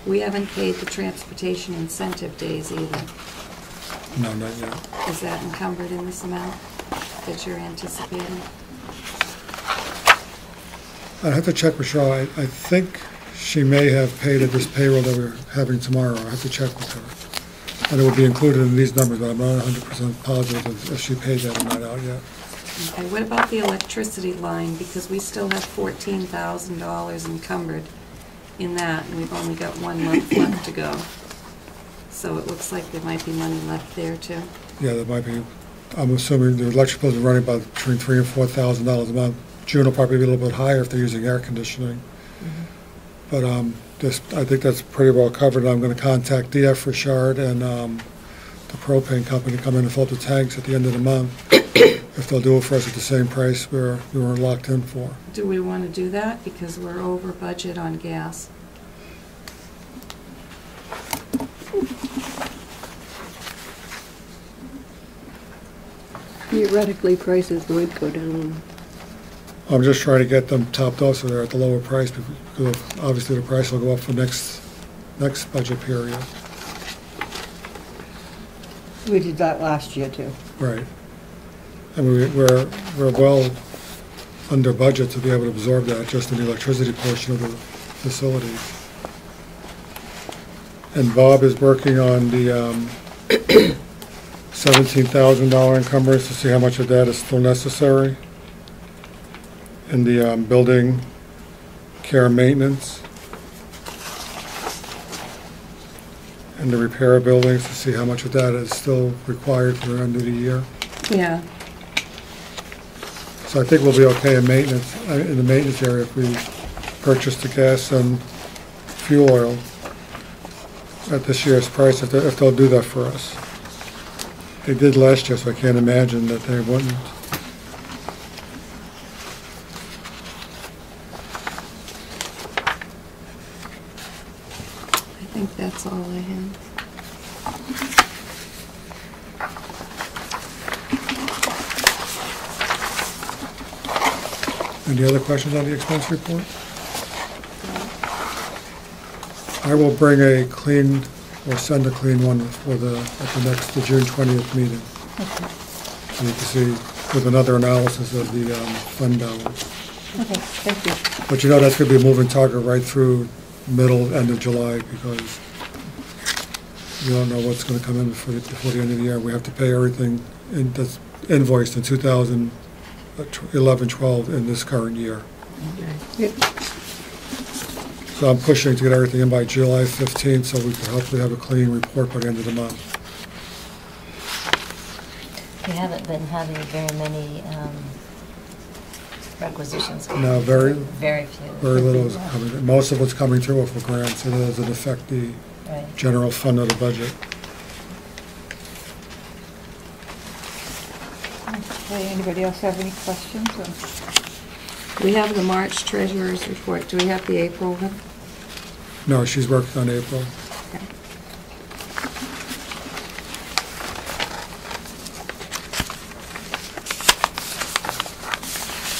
We haven't paid the transportation incentive days either. No, not yet. Is that encumbered in this amount that you're anticipating? I'd have to check with Cheryl. I think she may have paid at this payroll that we're having tomorrow. I have to check with her. And it would be included in these numbers, but I'm not 100% positive if she paid that or not out yet. Okay, what about the electricity line? Because we still have $14,000 encumbered in that, and we've only got 1 month left to go. So it looks like there might be money left there too. Yeah, there might be. I'm assuming the electric bills are running about between $3,000 and $4,000 a month. June will probably be a little bit higher if they're using air conditioning. But I think that's pretty well covered. I'm going to contact DF Richard and the propane company to come in and fill up the tanks at the end of the month. If they'll do it for us at the same price we were locked in for. Do we want to do that? Because we're over budget on gas. Theoretically, prices would go down. I'm just trying to get them topped off so they're at the lower price, because obviously the price will go up for next budget period. We did that last year too. Right. And we're well under budget to be able to absorb that just in the electricity portion of the facility. And Bob is working on the $17,000 encumbrance to see how much of that is still necessary. In the building care maintenance. And the repair of buildings to see how much of that is still required for the end of the year. Yeah. So I think we'll be okay in maintenance, in the maintenance area if we purchase the gas and fuel oil at this year's price, if they'll do that for us. They did last year, so I can't imagine that they wouldn't. I think that's all I have. Any other questions on the expense report? I will bring a clean, or send a clean one for the June 20th meeting. Okay. So you can see with another analysis of the fund balance. Okay, thank you. But you know that's going to be a moving target right through end of July, because you don't know what's going to come in before the end of the year. We have to pay everything that's invoiced in 2011-12 in this current year. Yep. So I'm pushing to get everything in by July 15th, so we can hopefully have a clean report by the end of the month. We haven't been having very many requisitions. No, very few. Very little is coming. Most of what's coming through are for grants, so that doesn't affect the general fund of the budget. Okay, anybody else have any questions? We have the March treasurer's report. Do we have the April one? No, she's working on April. Okay.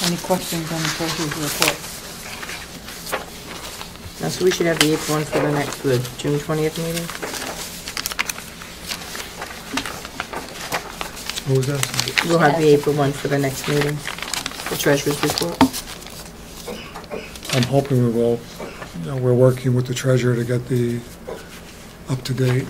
Any questions on the treasurer's report? So we should have the April one for the June 20th meeting. What was that? We'll have the April one for the next meeting, the treasurer's report. I'm hoping we will. You know, we're working with the treasurer to get the up-to-date.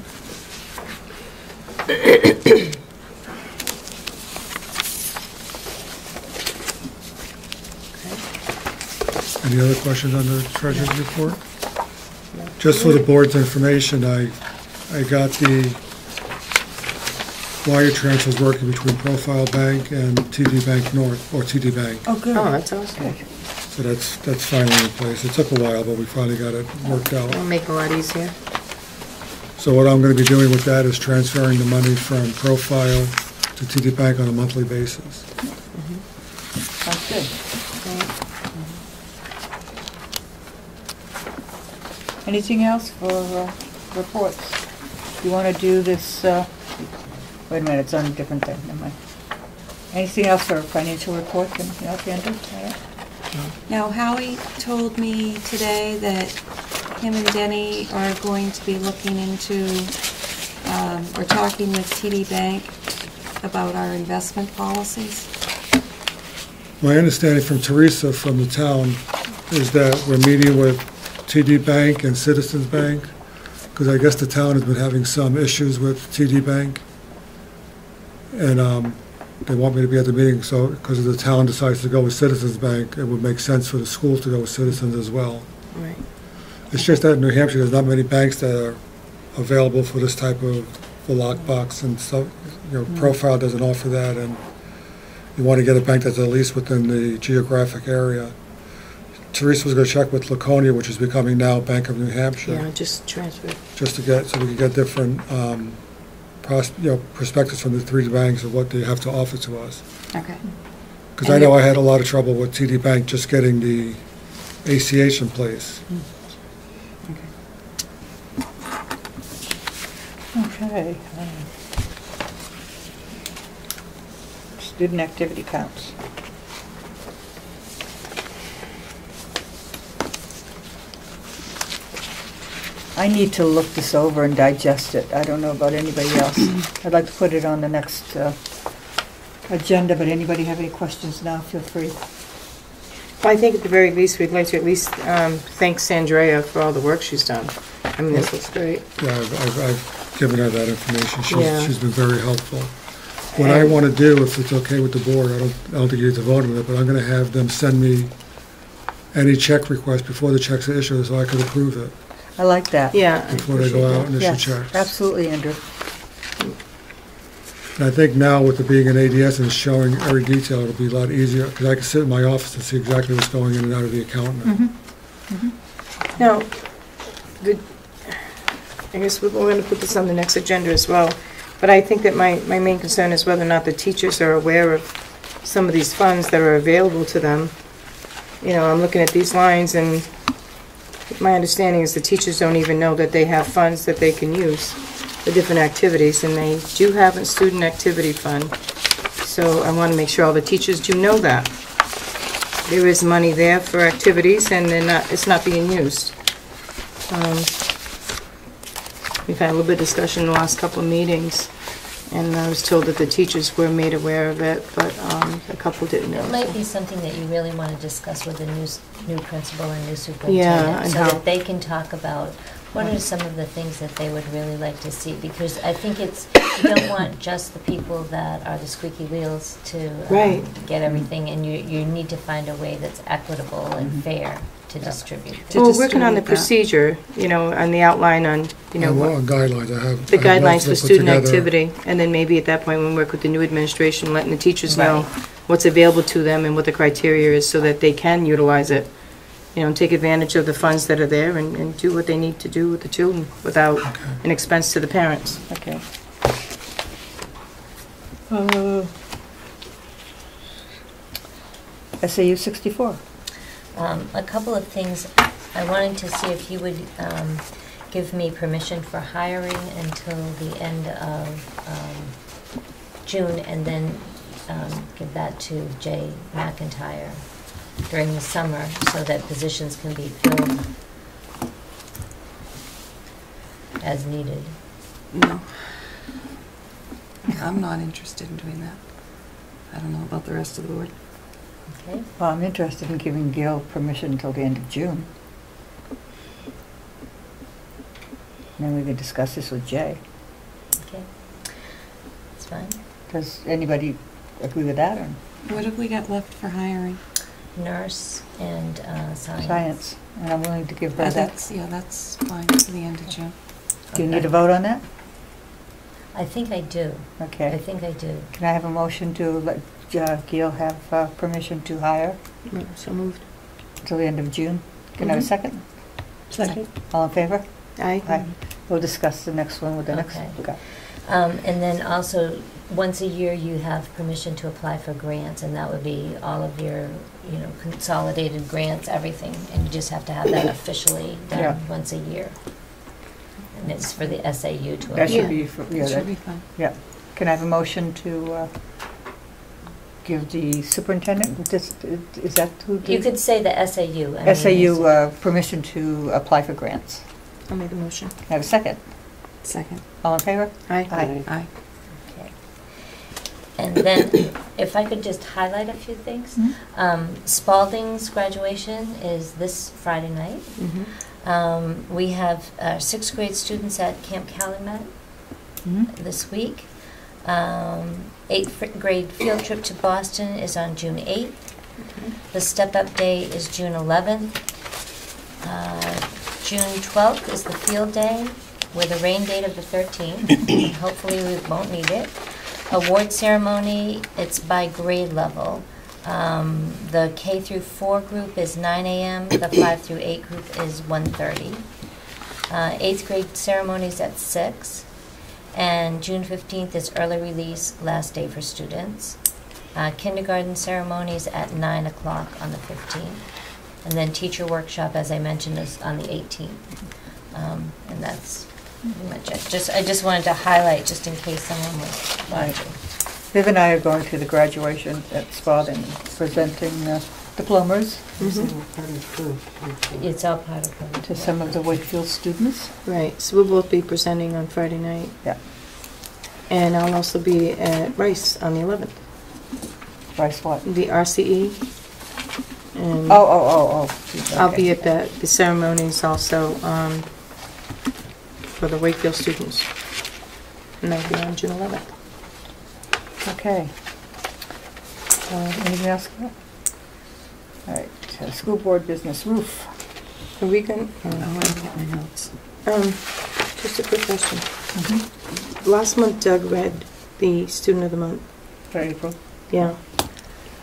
Any other questions on the treasurer's report? Just for the board's information, I got the wire transfers working between Profile Bank and TD Bank North, or TD Bank. Oh, good. Oh, that's awesome. So that's finally in place. It took a while, but we finally got it worked out. It'll make it a lot easier. So what I'm going to be doing with that is transferring the money from Profile to TD Bank on a monthly basis. Sounds good. Anything else for reports? You want to do this, wait a minute, it's on a different thing, never mind. Anything else for financial report? Anything else, Andrew? Now, Howie told me today that him and Denny are going to be looking into, or talking with TD Bank about our investment policies. My understanding from Teresa from the town is that we're meeting with TD Bank and Citizens Bank, because I guess the town has been having some issues with TD Bank. And they want me to be at the meeting, so because the town decides to go with Citizens Bank, it would make sense for the school to go with Citizens as well. Right. It's just that in New Hampshire, there's not many banks that are available for this type of the lockbox and stuff. Profile doesn't offer that, and you want to get a bank that's at least within the geographic area. Teresa was going to check with Laconia, which is becoming now Bank of New Hampshire. Yeah, just transfer. Just to get, so we can get different perspectives from the three banks of what they have to offer to us. Okay. Because I know I had a lot of trouble with TD Bank just getting the ACH in place. Okay. Student activity counts. I need to look this over and digest it. I don't know about anybody else. I'd like to put it on the next agenda, but anybody have any questions now, feel free. Well, I think at the very least, we'd like to at least thank Sandrea for all the work she's done. I mean, this looks great. Yeah, I've given her that information. Yeah. She's been very helpful. What I want to do, if it's okay with the board, I don't think you need to vote on it, but I'm going to have them send me any check request before the checks are issued so I could approve it I like that. Yeah. before they go out and issue Yes, checks. absolutely, Andrew. And I think now with it being an ADS and showing every detail, it'll be a lot easier, because I can sit in my office and see exactly what's going in and out of the account now. Now, I guess we're going to put this on the next agenda as well, but I think that my main concern is whether or not the teachers are aware of some of these funds that are available to them. You know, I'm looking at these lines, and my understanding is the teachers don't even know that they have funds that they can use for different activities, and they do have a student activity fund. So I want to make sure all the teachers do know that. There is money there for activities, and it's not being used. We've had a little bit of discussion in the last couple of meetings, and I was told that the teachers were made aware of it, but a couple didn't know. It might so. be something that you really want to discuss with the new principal and new Yeah, superintendent, and so how- that they can talk about what are some of the things that they would really like to see, because I think you don't want just the people that are the squeaky wheels to Right. get everything, and you need to find a way that's equitable and fair to distribute. To Well, we're working on the distribute that. procedure, on the outline on, On guidelines, I have. the I have lots guidelines to for put student together. activity, and then maybe at that point, when we work with the new administration, letting the teachers know Right. what's available to them and what the criteria is so that they can utilize it, and take advantage of the funds that are there and do what they need to do with the children without an expense to the parents. Okay. SAU 64. A couple of things. I wanted to see if you would give me permission for hiring until the end of June, and then give that to Jay McIntyre during the summer, so that positions can be filled as needed. No. I'm not interested in doing that. I don't know about the rest of the board. Okay? Well, I'm interested in giving Gil permission until the end of June. And then we can discuss this with Jay. Okay. That's fine. Does anybody agree with that, or What have we got left for hiring? Nurse and science. science? And I'm willing to give her that. That's fine, to the end of June. Do you need Okay. a vote on that? I think I do. I Okay. think I do. Can I have a motion to let Gil have permission to hire So moved. until the end of June? Can I have a Mhm. second? Second. All in favor? Aye. Aye. We'll discuss the next one with the next Okay. guy. And then also, once a year, you have permission to apply for grants, and that would be all of your, consolidated grants, everything, and you just have to have that officially Yeah. done once a year. And it's for the SAU to apply. That should be, for- yeah, It should that- be fine. yeah. Can I have a motion to give the superintendent, is that who? You could say the SAU. SAU permission to apply for grants. I'll make a motion. Have a second? Second. All in favor? Aye. Aye. Okay. And then, if I could just highlight a few things. Spalding's graduation is this Friday night. We have 6th grade students at Camp Calumet this week. 8th grade field trip to Boston is on June 8th. The step-up day is June 11th. June 12th is the field day with a rain date of the 13th. Hopefully we won't need it. Award ceremony, it's by grade level. The K through 4 group is 9 a.m. The 5 through 8 group is 1:30. 8th grade ceremonies at 6. And June 15th is early release, last day for students. Kindergarten ceremonies at 9 o'clock on the 15th. And then teacher workshop, as I mentioned, is on the 18th. And that's pretty much it. I just wanted to highlight, just in case someone was watching. Viv and I are going to the graduation at Spalding, presenting diplomas It's all part of it. to some of the Wakefield students. Right, so we'll both be presenting on Friday night. Yeah. And I'll also be at Rice on the 11th, Bryce what? the RCE. And Oh. I'll Okay. be at the ceremonies also for the Wakefield students. And that'll be on June 11th. Okay. Anything else? All right, school board business, roof. Are we going, Oh, I didn't get my notes. just a quick question. Last month Doug read the Student of the Month. For April. Yeah,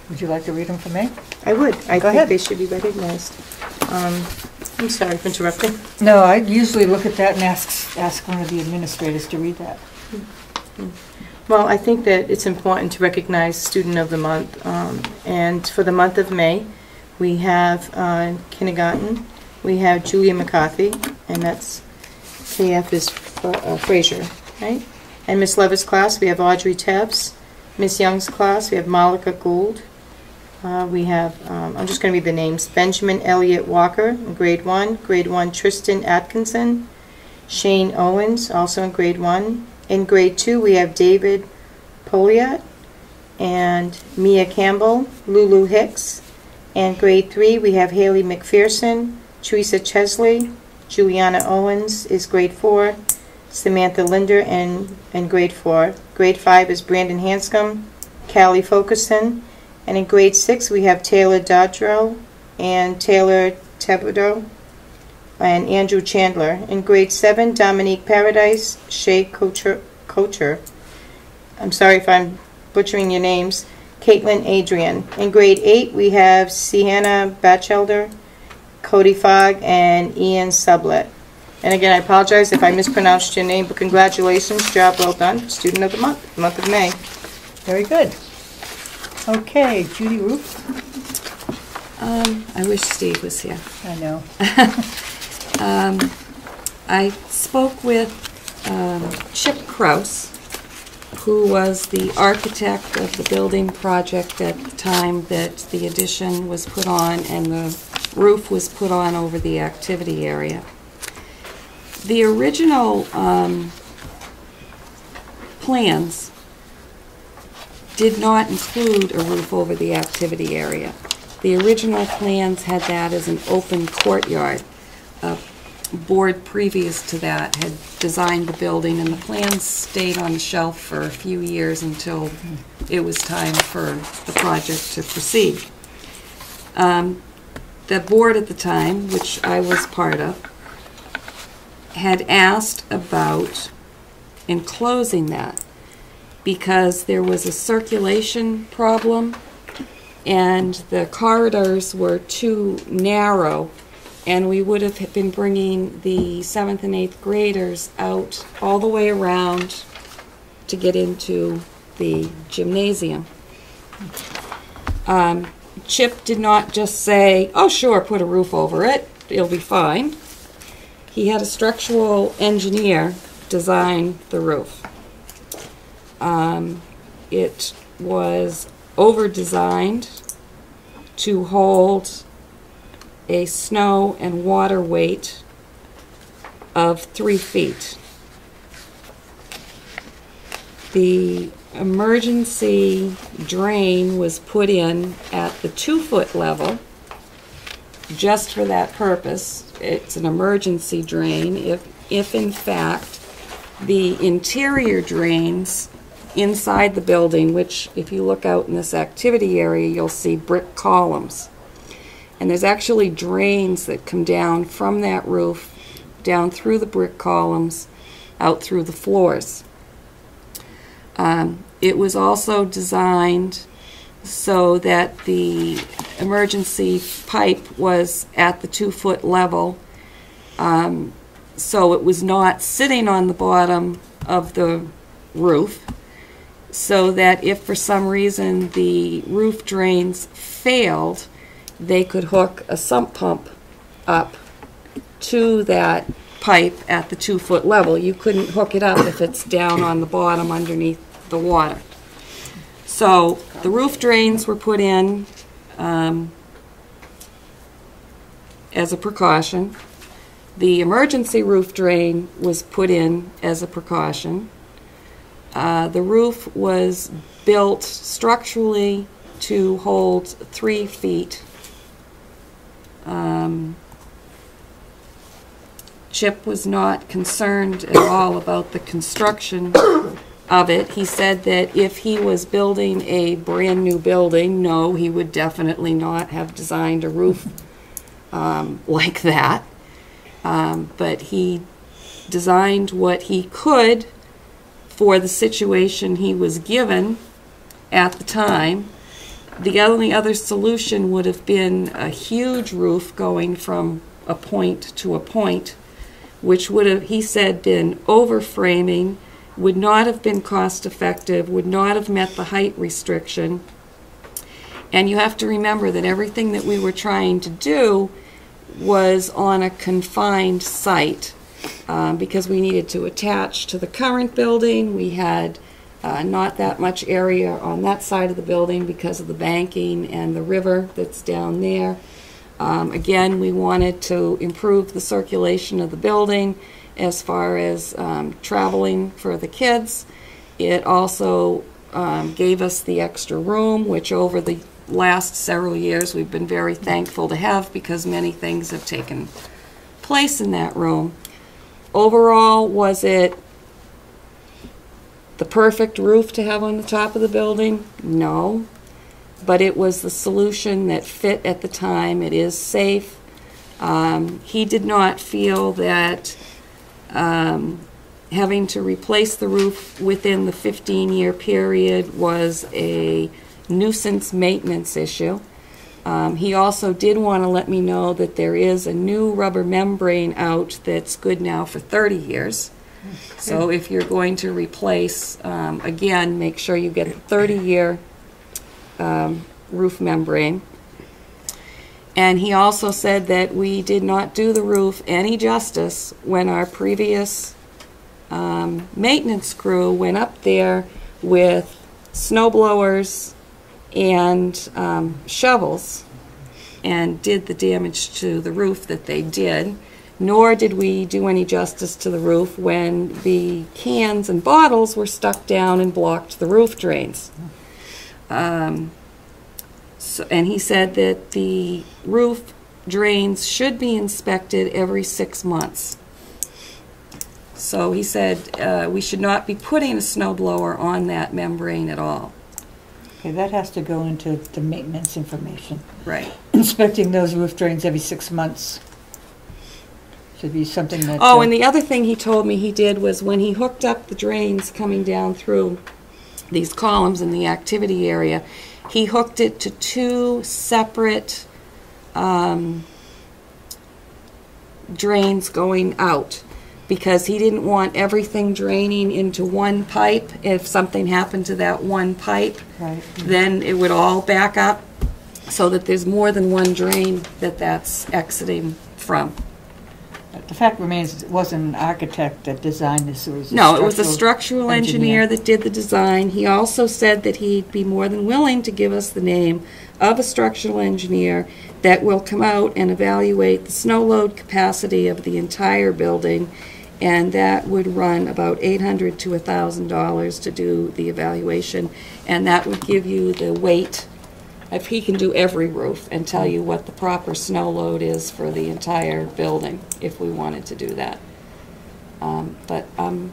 Would you like to read them for me? I would. I Go think ahead. they should be recognized. I'm sorry for interrupting. No, I usually look at that and ask one of the administrators to read that. Well, I think that it's important to recognize Student of the Month. And for the month of May, we have kindergarten, we have Julia McCarthy, and that's KF is Fraser, right? And Miss Levis' class, we have Audrey Tebbs. Miss Young's class, we have Malika Gould. We have, I'm just going to read the names, Benjamin Elliott Walker in grade 1, grade 1 Tristan Atkinson, Shane Owens, also in grade 1. In grade 2, we have David Poliat and Mia Campbell, Lulu Hicks. And grade 3, we have Haley McPherson, Teresa Chesley, Juliana Owens is grade 4, Samantha Linder in grade 4. Grade 5 is Brandon Hanscom, Callie Fulkerson. And in grade 6, we have Taylor Dodrell and Taylor Thibodeau and Andrew Chandler. In grade 7, Dominique Paradise, Shay Kocher. I'm sorry if I'm butchering your names. Caitlin Adrian. In grade 8, we have Sienna Batchelder, Cody Fogg, and Ian Sublet. And again, I apologize if I mispronounced your name, but congratulations, job well done. Student of the month of May. Very good. Okay, Judy Roof. I wish Steve was here. I know. I spoke with Chip Kraus, who was the architect of the building project at the time that the addition was put on and the roof was put on over the activity area. The original plans did not include a roof over the activity area. The original plans had that as an open courtyard. A board previous to that had designed the building, and the plans stayed on the shelf for a few years until it was time for the project to proceed. The board at the time, which I was part of, had asked about enclosing that because there was a circulation problem and the corridors were too narrow, and we would have been bringing the 7th and 8th graders out all the way around to get into the gymnasium. Chip did not just say, oh sure, put a roof over it, it'll be fine. He had a structural engineer design the roof. It was over-designed to hold a snow and water weight of 3 feet. The emergency drain was put in at the 2-foot level just for that purpose. It's an emergency drain. If in fact the interior drains inside the building, which if you look out in this activity area, you'll see brick columns. And there's actually drains that come down from that roof, down through the brick columns, out through the floors. It was also designed so that the emergency pipe was at the 2-foot level, so it was not sitting on the bottom of the roof, so that if for some reason the roof drains failed, they could hook a sump pump up to that pipe at the 2-foot level. You couldn't hook it up if it's down on the bottom underneath the water. So the roof drains were put in as a precaution. The emergency roof drain was put in as a precaution. The roof was built structurally to hold 3 feet. Chip was not concerned at all about the construction of it. He said that if he was building a brand new building, no, he would definitely not have designed a roof like that. But he designed what he could for the situation he was given at the time. The only other solution would have been a huge roof going from a point to a point, which would have, he said, been overframing, would not have been cost effective, would not have met the height restriction. And you have to remember that everything that we were trying to do was on a confined site, because we needed to attach to the current building. We had not that much area on that side of the building because of the banking and the river that's down there. Again, we wanted to improve the circulation of the building as far as traveling for the kids. It also gave us the extra room, which over the last several years we've been very thankful to have, because many things have taken place in that room. Overall, was it the perfect roof to have on the top of the building? No. But it was the solution that fit at the time. It is safe. He did not feel that having to replace the roof within the 15-year period was a nuisance maintenance issue. He also did want to let me know that there is a new rubber membrane out that's good now for 30 years. So if you're going to replace, again, make sure you get the 30-year roof membrane. And he also said that we did not do the roof any justice when our previous maintenance crew went up there with snow blowers and shovels and did the damage to the roof that they did. Nor did we do any justice to the roof when the cans and bottles were stuck down and blocked the roof drains. And he said that the roof drains should be inspected every 6 months. So he said we should not be putting a snowblower on that membrane at all. Okay, that has to go into the maintenance information. Right. Inspecting those roof drains every 6 months should be something that... Oh, and the other thing he told me he did was when he hooked up the drains coming down through these columns in the activity area, he hooked it to 2 separate drains going out, because he didn't want everything draining into one pipe. If something happened to that one pipe, Right. then it would all back up, so that there's more than one drain that's exiting from. The fact remains, it wasn't an architect that designed this, it was a No, it was a structural engineer that did the design. He also said that he'd be more than willing to give us the name of a structural engineer that will come out and evaluate the snow load capacity of the entire building, and that would run about $800 to $1,000 to do the evaluation, and that would give you the weight. If he can do every roof and tell you what the proper snow load is for the entire building, if we wanted to do that. But I'm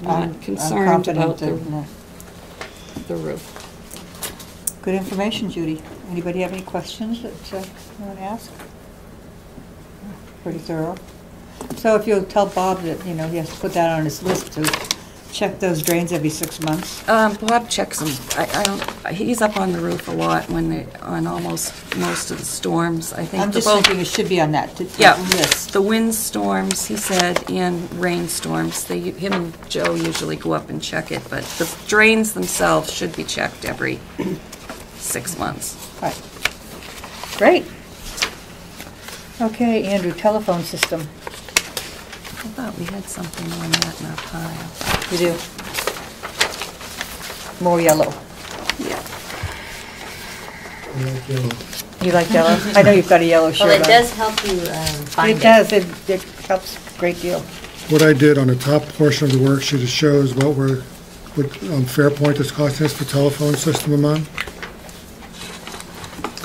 not concerned confident about that, the roof. Good information, Judy. Anybody have any questions that you want to ask? Pretty thorough. So if you'll tell Bob that, he has to put that on his list to check those drains every 6 months. Bob checks them. He's up on the roof a lot on almost most of the storms. I think I'm just thinking it should be on that list. The wind storms, he said, and rainstorms. Him and Joe usually go up and check it, but the drains themselves should be checked every 6 months. Right. Great. Okay, Andrew, telephone system. I thought we had something on that in our pile. We do. More yellow. Yeah. You like yellow? I know you've got a yellow shirt on. Well, it does help you find it. It does. It helps a great deal. What I did on the top portion of the worksheet, it shows what Fairpoint is costing us for telephone system a month.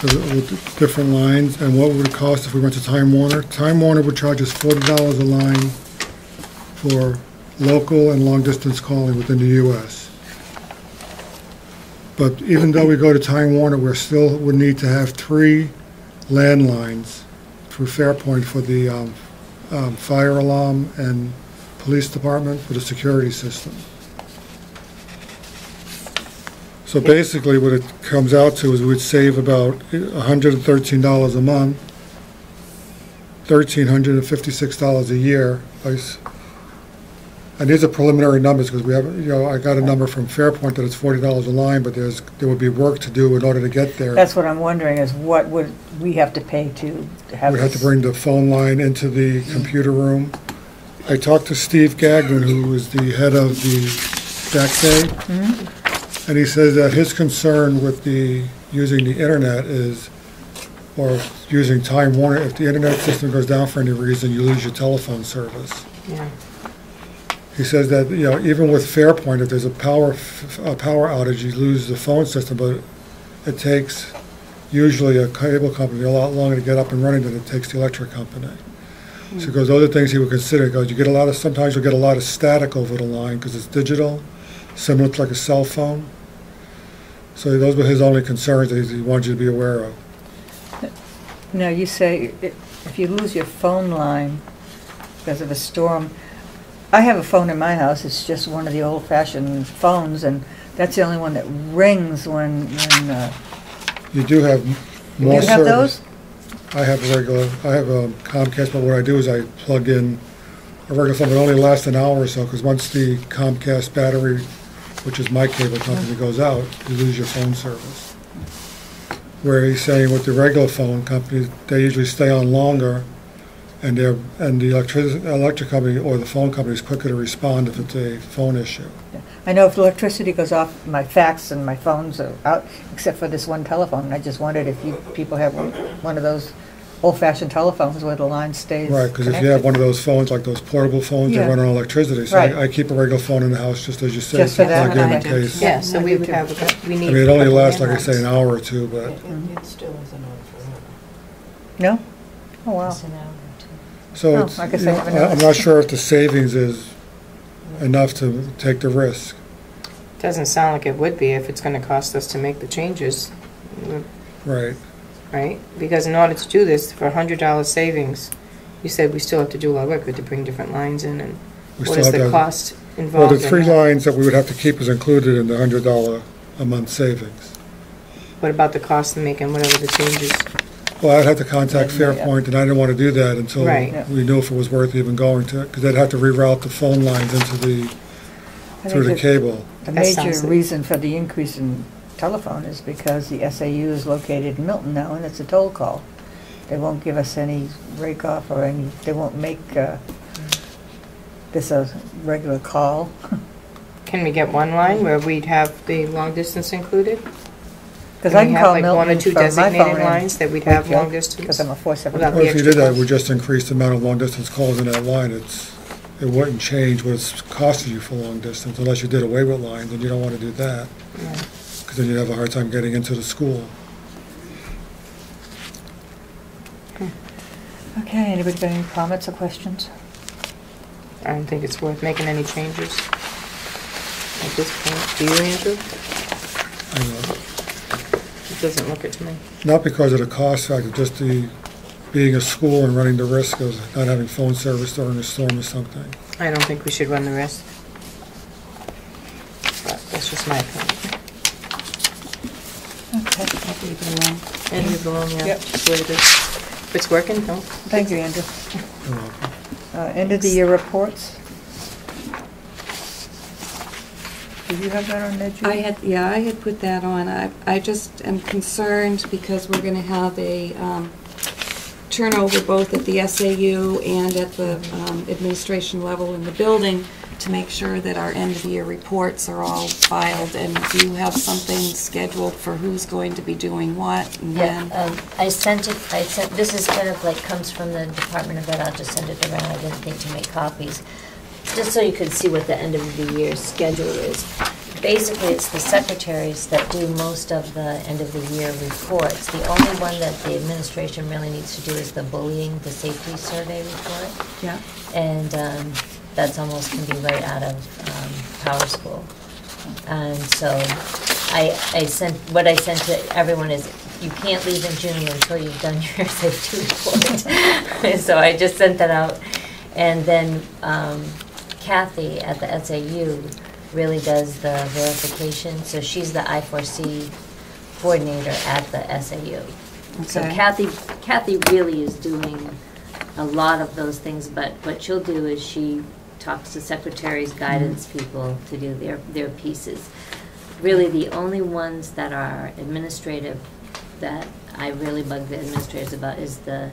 With different lines, and what would it cost if we went to Time Warner. Time Warner would charge us $40 a line for local and long-distance calling within the U.S. But even though we go to Time Warner, we still would need to have 3 landlines through Fairpoint for the fire alarm and police department for the security system. So basically what it comes out to is we'd save about $113 a month, $1,356 a year. And these are preliminary numbers because we have, I got a number from Fairpoint that it's $40 a line, but there would be work to do in order to get there. That's what I'm wondering is what would we have to pay to have We'd have to bring the phone line into the computer room. I talked to Steve Gagnon, who was the head of the DAC Day. Mm-hmm. And he says that his concern with using the internet or using Time Warner, if the internet system goes down for any reason, you lose your telephone service. Yeah. He says that, even with Fairpoint, if there's a power outage, you lose the phone system, but it takes usually a cable company a lot longer to get up and running than it takes the electric company. So he goes, those are things he would consider. He goes, sometimes you'll get a lot of static over the line because it's digital, similar to like a cell phone. So those were his only concerns that he wanted you to be aware of. Now, you say if you lose your phone line because of a storm, I have a phone in my house. It's just one of the old-fashioned phones, and that's the only one that rings when you do have more you have service. Those? I have a Comcast, but what I do is I plug in a regular phone, but it only lasts an hour or so, because once the Comcast battery, which is my cable company, goes out, you lose your phone service. Where he's saying with the regular phone companies, they usually stay on longer, and the electric company or the phone company is quicker to respond if it's a phone issue. I know if electricity goes off, my fax and my phones are out, except for this one telephone. And I just wondered if people have one of those old-fashioned telephones where the line stays Right, because if you have one of those phones, like those portable phones, Yeah. they run on electricity. So Right. I keep a regular phone in the house, just as you say, Just for that, plug in right. case. Yeah, so I we do would too. have, we need. I mean, it only a couple lasts, like I say, an landlines. hour or two, but It still isn't on forever. No? Oh, wow. It's an hour or two. so Oh, it's, I guess I haven't I'm noticed. not sure if the savings is enough to take the risk. Doesn't sound like it would be if it's gonna cost us to make the changes, Right. right? Because in order to do this, for $100 savings, you said we still have to do a lot of work, we have to bring different lines in, and We what still is have the to- cost Well, involved the in 3 that? lines that we would have to keep is included in the $100 a month savings. What about the cost of making whatever the changes? Well, I'd have to contact Yeah. Fairpoint, and I didn't want to do that until Right. Yeah. we knew if it was worth even going to, because they'd have to reroute the phone lines into I through the think cable. the That major sounds- reason for the increase in telephone is because the SAU is located in Milton now, and it's a toll call. They won't give us any rake off or any, they won't make this a regular call. Can we get one line where we'd have the long distance included? Because I we can have call like Milton one or two from my designated phone in lines that we'd have Wakefield, long distance? Because I'm a 470. Without Well, the if you extra did that, cost? we just increase the amount of long distance calls in that line. It wouldn't change what it's costing you for long distance unless you did away with lines, and you don't want to do that, Right. because then you'd have a hard time getting into the school. Okay, anybody got any comments or questions? I don't think it's worth making any changes at this point. Do you, Andrew? I know. It doesn't look it to me. Not because of the cost factor, just the being a school and running the risk of not having phone service during a storm or something. I don't think we should run the risk. But that's just my opinion. Okay. I'll leave it alone. And leave it alone, yeah, Yep. just the way it is. If it's working, don't. Thank you, Andrew. You're welcome. End of the year reports. Do you have that on there, Judy? I had put that on. I just am concerned because we're gonna have a turnover both at the SAU and at the administration level in the building to make sure that our end-of-year reports are all filed. And do you have something scheduled for who's going to be doing what and Yeah, when? I sent, this is kind of like, comes from the Department of Ed, I'll just send it around, I didn't think to make copies, just so you could see what the end of the year schedule is. Basically, it's the secretaries that do most of the end of the year reports. The only one that the administration really needs to do is the bullying, the safety survey report. Yeah. And that's almost can be right out of Power School. And so what I sent to everyone is, you can't leave in June until you've done your safety report. So I just sent that out. And then Kathy at the SAU really does the verification. So she's the I4C coordinator at the SAU. So Okay. Kathy really is doing a lot of those things, but what she'll do is she talks to secretaries, guidance people to do their pieces. Really, the only ones that are administrative that I really bug the administrators about is the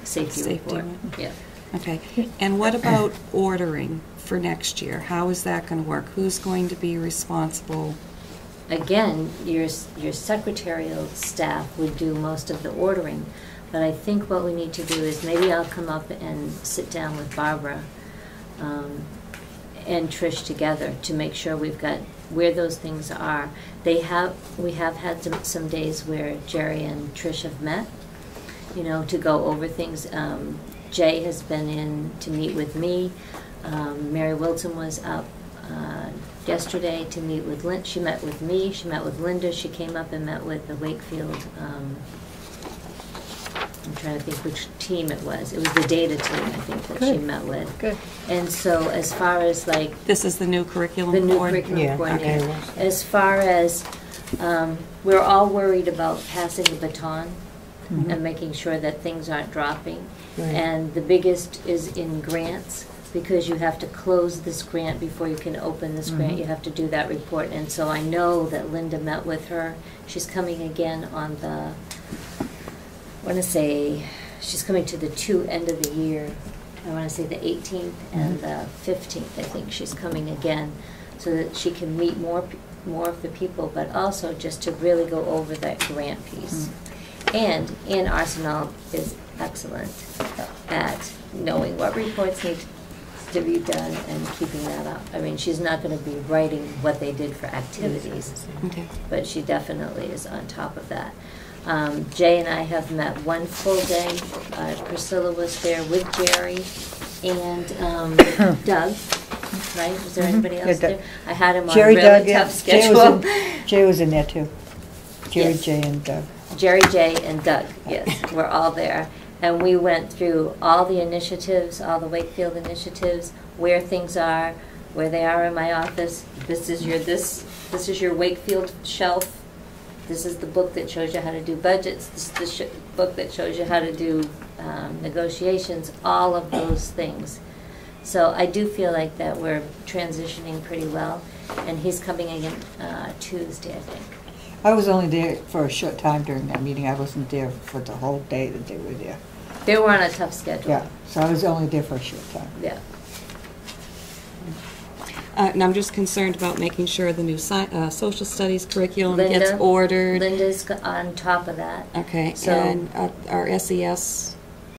safety report. one. Yeah. Okay. And what about ordering for next year? How is that going to work? Who's going to be responsible? Again, your secretarial staff would do most of the ordering, but I think what we need to do is maybe I'll come up and sit down with Barbara and Trish together to make sure we've got where those things are. We have had some days where Jerry and Trish have met, to go over things. Jay has been in to meet with me. Mary Wilson was up yesterday to meet with Linda. She met with me, she met with Linda, she came up and met with the Wakefield, I'm trying to think which team it was. It was the data team, I think, that she Good. met with. Good. And so as far as like This is the new curriculum the new board? curriculum Yeah, coordinator, okay. as far as, we're all worried about passing the baton Mhm. and making sure that things aren't dropping. Right. And the biggest is in grants, because you have to close this grant before you can open this grant. Mhm. You have to do that report. And so I know that Linda met with her. She's coming again on the, I want to say, she's coming to the two end of the year. I want to say the 18th and the 15th, I think she's coming again, so that she can meet more of the people, but also just to really go over that grant piece. And Ann Arsenal is excellent at knowing what reports need to be done and keeping that up. I mean, she's not going to be writing what they did for activities, Okay. but she definitely is on top of that. Jay and I have met one full day. Priscilla was there with Jerry and Doug, right? Was there anybody Yeah, else Doug. there? I had him on a Jerry, really Doug, yeah. tough schedule. Jay was in there too. Jerry, Yes. Jay, and Doug. Jerry, Jay, and Doug, yes, we're all there. And we went through all the initiatives, all the Wakefield initiatives, where things are, where they are in my office. This is your Wakefield shelf. This is the book that shows you how to do budgets. This is the book that shows you how to do negotiations, all of those things. So I do feel like that we're transitioning pretty well. And he's coming again Tuesday, I think. I was only there for a short time during that meeting. I wasn't there for the whole day that they were there. They were on a tough schedule. Yeah, so I was only there for a short time. Yeah. And I'm just concerned about making sure the new social studies curriculum gets Linda? ordered. Linda's on top of that. Okay, So- and our SES